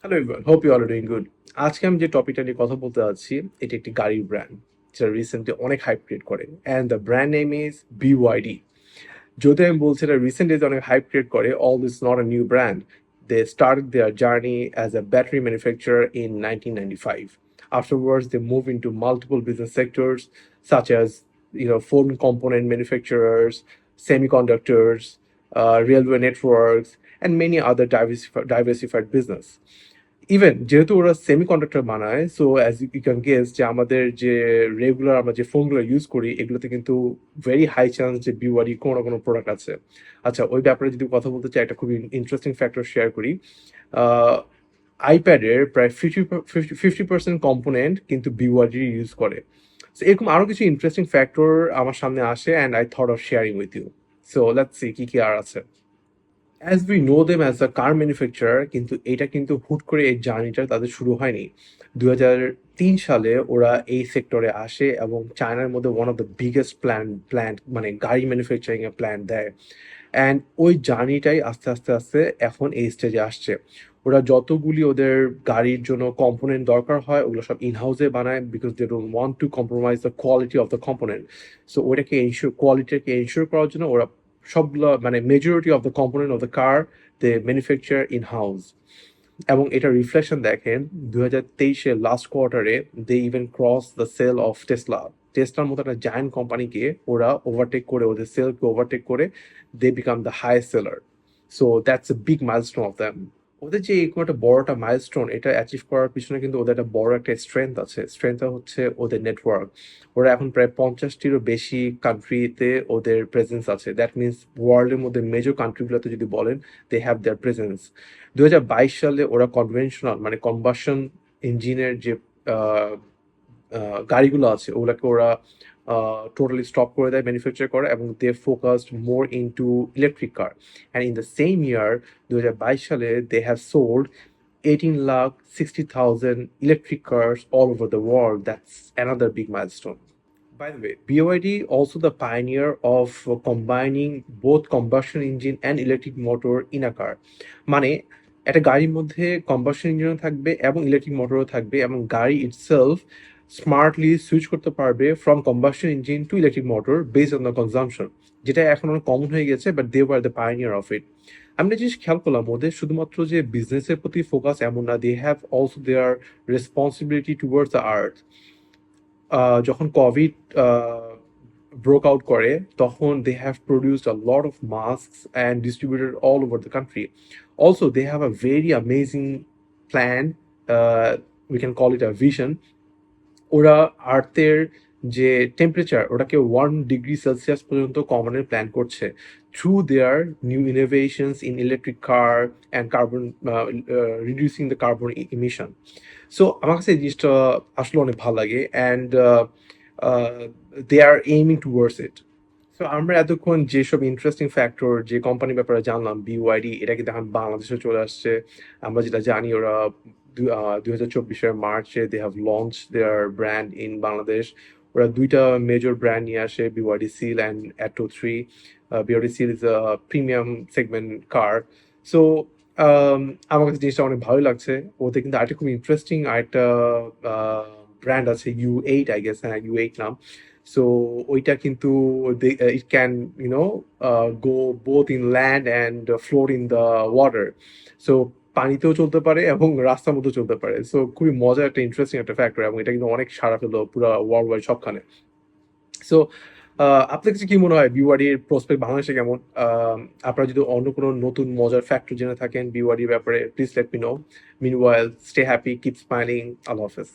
Hello everyone, hope you all are doing good. আজকে আমি যে টপিকটা নিয়ে কথা বলতে যাচ্ছি, এটি একটি গাড়ির ব্র্যান্ড যেটা রিসেন্টলি অনেক হাইপ ক্রিয়েট করে, and the brand name is BYD। যদি আমি বলছি এটা রিসেন্ট ডেজে অনেক হাইপ ক্রিয়েট করে, all this not a new brand. They started their journey as a battery manufacturer in 1995. Afterwards, they moved into multiple business sectors such as phone component manufacturers, semiconductors, railway networks, and many other diversified business. Even যেহেতু ওরা semiconductor বানায়, so as you can guess যে আমাদের যে regular আমরা যে ফোনগুলো use করি এগুলোতে কিন্তু ভেরি হাই চান্স যে বিওয়ারি কোনো না কোনো প্রোডাক্ট আছে। আচ্ছা, ওই ব্যাপারে যদি কথা বলতে চাই, একটা খুবই ইন্টারেস্টিং ফ্যাক্টর শেয়ার করি। আইপ্যাডের প্রায় 50% কম্পোনেন্ট কিন্তু বিওয়ারি ইউজ করে। সো এরকম আরও কিছু ইন্টারেস্টিং ফ্যাক্টর আমার সামনে আসে, and I thought of sharing with you. So let's see কি কি আর আছে। As we know them as a car manufacturer, কিন্তু এটা কিন্তু হুট করে এই জার্নিটা তাদের শুরু হয়নি। 2003 সালে ওরা এই সেক্টরে আসে এবং চায়নার মধ্যে one of the biggest plant মানে গাড়ি ম্যানুফ্যাকচারিং এর প্ল্যান্ট দেয়। অ্যান্ড ওই জার্নিটাই আস্তে আস্তে আস্তে এখন এই স্টেজে আসছে। ওরা যতগুলি ওদের গাড়ির জন্য কম্পোনেন্ট দরকার হয় ওগুলো সব ইনহাউসে বানায়, because they don't want to compromise the quality of the component. So ওটাকে কোয়ালিটিকে এনশিওর করার জন্য ওরা সবগুলো মানে majority of the component of the car they manufacture in house. এবং এটা রিফ্লেকশন দেখেন 2023-এর লাস্ট কোয়ার্টারে they even cross the sale of Tesla. টেসলার মতো একটা জায়ান্ট কোম্পানিকে ওরা ওভারটেক করে, ওদের সেলকে ওভারটেক করে they become the highest seller. So that's a big milestone of them. ওদের যে এরকম একটা বড় একটা মাইলস্টোন এটা অ্যাচিভ করার পিছনে কিন্তু ওদের একটা বড় একটা স্ট্রেংথ আছে। স্ট্রেংথটা হচ্ছে ওদের নেটওয়ার্ক। ওরা এখন প্রায় 50টিরও বেশি কান্ট্রিতে ওদের প্রেজেন্স আছে। দ্যাট মিনস ওয়ার্ল্ডের মধ্যে মেজর কান্ট্রিগুলোতে যদি বলেন দে হ্যাভ দেয়ার প্রেজেন্স। 2022 সালে ওরা কনভেনশনাল মানে কম্বাসন ইঞ্জিনের যে আহ, গাড়িগুলো আছে ওগুলোকে ওরা টোটালি স্টপ করে দেয় ম্যানুফ্যাকচার করা, এবং they focused more into electric car. And in the same year 2022 সালে they have sold 18,60,000 electric cars all over the world. That's another big milestone. By the way, BYD also the pioneer of combining both combustion engine and electric motor in a car. মানে একটা গাড়ির মধ্যে combustion ইঞ্জিনও থাকবে এবং electric মোটরও থাকবে, এবং গাড়ি itself smartly switch করতে পারবে from combustion engine to electric motor based on the consumption, যেটা এখন অনেক কমন হয়ে গেছে, but they were the pioneer of it. আমি একটা জিনিস খেয়াল করলাম, ওদের শুধুমাত্র যে বিজনেসের প্রতি ফোকাস এমন না, they have also their responsibility towards the earth. যখন কোভিড broke out করে তখন they have produced a lot of masks and distributed all over the country. Also, they have a very amazing plan. We can call it a vision. ওরা আর্থের যে temperature ওটাকে 1 degree Celsius পর্যন্ত কমানোর plan করছে through their new innovations in electric car and carbon reducing the carbon emission. So আমার কাছে এই জিনিসটা আসলে অনেক ভালো লাগে, and they are aiming towards it. So আমরা এতক্ষণ যেসব ইন্টারেস্টিং ফ্যাক্টর যে কোম্পানির ব্যাপারে জানলাম, BYD, এটা কিন্তু এখন বাংলাদেশে চলে আসছে। আমরা যেটা জানি ওরা 2024-এর মার্চে they have launch their brand in Bangladesh. ওরা দুইটা মেজর ব্র্যান্ড নিয়ে আসে, BYD Seal and Atto 3। BYD Seal is a premium segment car. So আমার কাছে জিনিসটা অনেক ভালো লাগছে। ওদের কিন্তু আরেকটা খুব ইন্টারেস্টিং আরেকটা ব্র্যান্ড আছে, U8 আই গেস, হ্যাঁ U8 নাম। সো ওইটা কিন্তু it can go both in land and float in the water. So পানিতেও চলতে পারে এবং রাস্তার মধ্যেও চলতে পারে। সো খুবই মজার একটা ইন্টারেস্টিং একটা ফ্যাক্টর, এবং এটা কিন্তু অনেক সাড়া ফেললো পুরো ওয়ার্ল্ড ওয়াইড সবখানে। সো আপনার কাছে কি মনে হয় বিওয়ারির প্রসপেক্ট বাংলাদেশে কেমন? আপনারা যদি অন্য কোনো নতুন মজার ফ্যাক্টর জেনে থাকেন বিওয়ারির ব্যাপারে, please let me know. Meanwhile, stay happy, keep smiling, আল্লাহ হাফেজ।